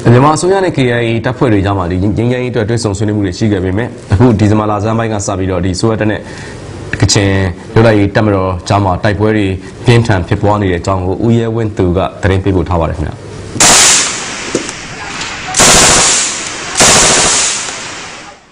မြန်မာအစိုးရနဲ့ KIA တပ်ဖွဲ့တွေကြားမှာငြိမ်းချမ်းရေးအတွက်တွဲဆုံဆွေးနွေးမှုတွေရှိခဲ့ပေမဲ့အခုဒီဇင်ဘာလဆန်းပိုင်းကစပြီးတော့ဒီဆိုရတဲ့နဲ့ကချင်လွတ်လပ်ရေးတပ်မတော်ကြားမှာတိုက်ပွဲတွေပြင်းထန်ဖြစ်ပွားနေတဲ့အကြောင်းကိုဦးရဲဝင်းသူကသတင်းပေးပို့ထားပါတယ်ခင်ဗျာ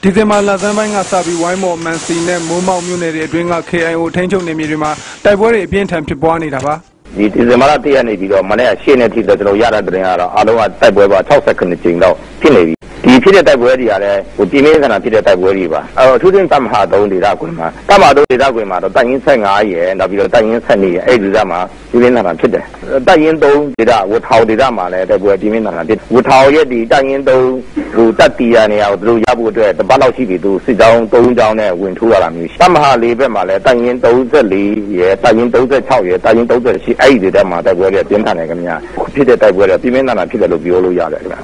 ဒီဇင်ဘာလဆန်းပိုင်းကစပြီးဝိုင်းမော်မန်စီနဲ့မိုးမောက်မြို့နယ်တွေအတွင်းက KIO ထိန်းချုပ်နယ်မြေတွေမှာတိုက်ပွဲတွေအပြင်းထန်ဖြစ်ပွားနေတာပါဒီဇင်ဘာလ1ရက်နေပြီးတော့မနေ့ကရှင်းနေထိတော့ကျွန်တော်ရတဲ့သတင်းကတော့အားလုံးကတိုက်ပွဲပါ69ကြိမ်တော့ဖြစ်နေပြီဒီဖြစ်တဲ့တိုက်ပွဲတွေကလည်းပြည်မင်းခန္ဓာဖြစ်တဲ့တိုက်ပွဲတွေပါအထူးသဖြင့်တမဟာ3ဒေသကွင်းမှာတမဟာ3ဒေသကွင်းမှာတော့တိုက်ရင်15ရယ်နောက်ပြီးတော့တိုက်ရင်12ရယ်အဲ့ဒီဒေသမှာပြည်မင်းခန္ဓာဖြစ်တယ်တိုက်ရင်3ဒေသဝထောင်ဒေသမှာလည်းတိုက်ပွဲပြည်မင်းခန္ဓာဖြစ်ဝထောင်ရဲ့ဒီတိုက်ရင်3ဟိုတပ်တီရနေရာကိုသူတို့ရဖို့အတွက်တပတ်လောက်ရှိပြီသူစစ်ကြောင်း3ကြောင်းနဲ့ဝင်ထိုးရတာမျိုးရှိတမဟာ4ဘက်မှာလည်းတိုက်ရင်34ရယ်တိုက်ရင်36ရယ်တိုက်ရင်38အဲ့ဒီဒေသမှာတိုက်ပွဲတွေပြင်းထန်တယ်ခင်ဗျာဖြစ်တဲ့တိုက်ပွဲတွေပြည်မင်းခန္ဓာဖြစ်တယ်လို့ပြောလို့ရတယ်ခင်ဗျာ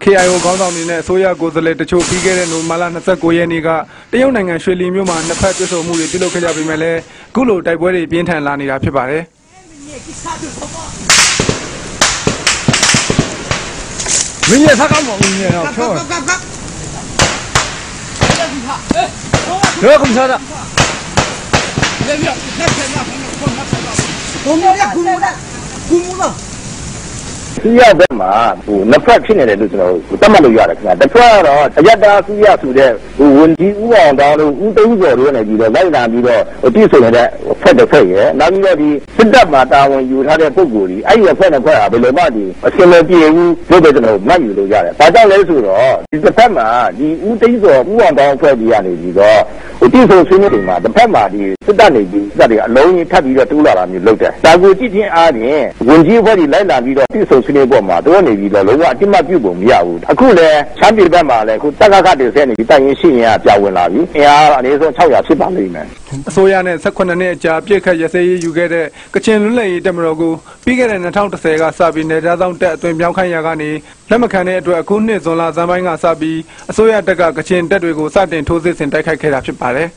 KIO ခေါင်းဆောင်တွေနဲ့အစိုးရကိုယ်စားလှယ်တချို့ပြီးခဲ့တဲ့နိုဝင်ဘာလ29ရက်နေ့ကတရုတ်နိုင်ငံရွှေလီမြို့မှာနှစ်ဖက်တွေ့ဆုံမှုတွေပြုလုပ်ခဲ့ကြပေမဲ့လည်းအခုလိုတိုက်ပွဲတွေပြင်းထန်လာနေတာဖြစ်ပါတယ်မင်းရထားကောင်းပါဦးမင်းတော့ချောရောကမစားတာစီးရဘက်မှာနှစ်ဖက်ဖြစ်နေတယ်လို့ကျွန်တော်သတ်မှတ်လို့ရတယ်ခင်ဗျာတစ်ဖက်ကတော့အယက်တာစီးရဆိုတဲ့ဝန်ကြီးဦးအောင်တောင်းတို့ဦးသိန်းစော်တို့နဲ့ပြီးတော့လိုက်လာပြီးတော့ပြည့်စုံနေတဲ့ဖက်တစ်ဖက်ရဲ့နောက်ပြီးတော့ဒီစစ်တပ်မှာတာဝန်ယူထားတဲ့ပုဂ္ဂိုလ်ကြီးအဲ့ဒီဖက်တစ်ဖက်ကဘယ်လိုမှဒီအစင်မပြေဘူးလို့ပဲကျွန်တော်မှတ်ယူလို့ရတယ်။ဘာကြောင့်လဲဆိုတော့ဒီတစ်ဖက်မှာဒီဦးသိန်းစော်ဦးအောင်တောင်းဖွဲ့ပြီးရနေပြီးတော့ပြည့်စုံဆွေးနွေးချိန်မှာတစ်ဖက်မှာဒီစစ်တပ်နေပြီးစစ်တပ်တွေအလုံးကြီးထပ်ပြီးတော့တူးလာတာမျိုးလုပ်တယ်။ဒါကိုကြည့်ချင်းအားဖြင့်ဝန်ကြီးအဖွဲ့ကြီးလိုက်လာပြီးတော့ပြည့်စုံဆွေးနွေးပေါ်မှာတို့နေပြီးတော့လုံးဝအတိမတ်ပြုတ်ပုံမရဘူးအခုလည်းချမ်းပြည်ဘက်မှာလည်းခုတက်ကခတွေဆဲနေပြီးတိုင်ရင်ရှိရင်ကပြောင်းဝင်လာပြီအင်အားအနည်းဆုံး600ဖြစ်ပါလိမ့်မယ်အစိုးရနဲ့18နှစ်အကြာပြည့်ခတ်ရစရေးယူခဲ့တဲ့ကချင်လွတ်လပ်ရေးတပ်မတော်ကိုပြီးခဲ့တဲ့2010ကစပြီးနေသားဆောင်တက်အသွင်ပြောင်းခိုင်းရာကနေလက်မခံတဲ့အတွက်အခုနှစ်ဇွန်လဆန်းပိုင်းကစပြီးအစိုးရတပ်ကကချင်တပ်တွေကိုစတင်ထိုးစစ်ဆင်တိုက်ခိုက်ခဲ့တာဖြစ်ပါတယ်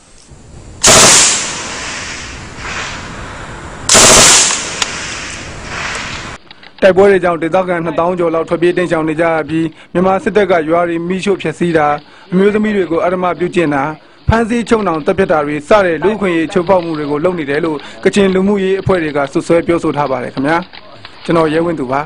တိုက်ပွဲတွေကြောင့်ဒေသခံ2000ကျော်လောက်ထွက်ပြေးတိမ်းရှောင်နေကြပြီးမြန်မာစစ်တပ်ကရွာတွေမိရှို့ဖျက်ဆီးတာအမျိုးသမီးတွေကိုအဓမ္မပြုကျင့်တာဖမ်းဆီးချုပ်နှောင်တပ်ဖြတ်တာတွေစတဲ့လူ့အခွင့်အရေးချိုးဖောက်မှုတွေကိုလုပ်နေတယ်လို့ကချင်လူမှုရေးအဖွဲ့တွေကစွပ်စွဲပြောဆိုထားပါတယ်ခင်ဗျာကျွန်တော်ရဲဝင်းသူပါ